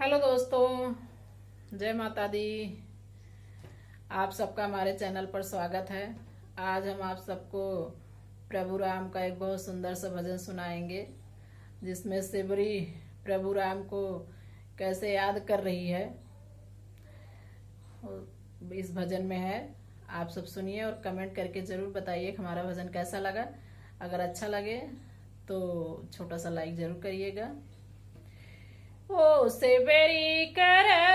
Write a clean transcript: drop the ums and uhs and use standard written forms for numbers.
Hello दोस्तों, जय माता दी। आप सबका हमारे चैनल पर स्वागत है। आज हम आप सबको प्रभु राम का एक बहुत सुंदर सा भजन सुनाएंगे, जिसमें सिबरी प्रभु राम को कैसे याद कर रही है, इस भजन में है। आप सब सुनिए और कमेंट करके जरूर बताइए कि हमारा भजन कैसा लगा। अगर अच्छा लगे तो छोटा सा लाइक जरूर करिएगा। ओ सिबरी कर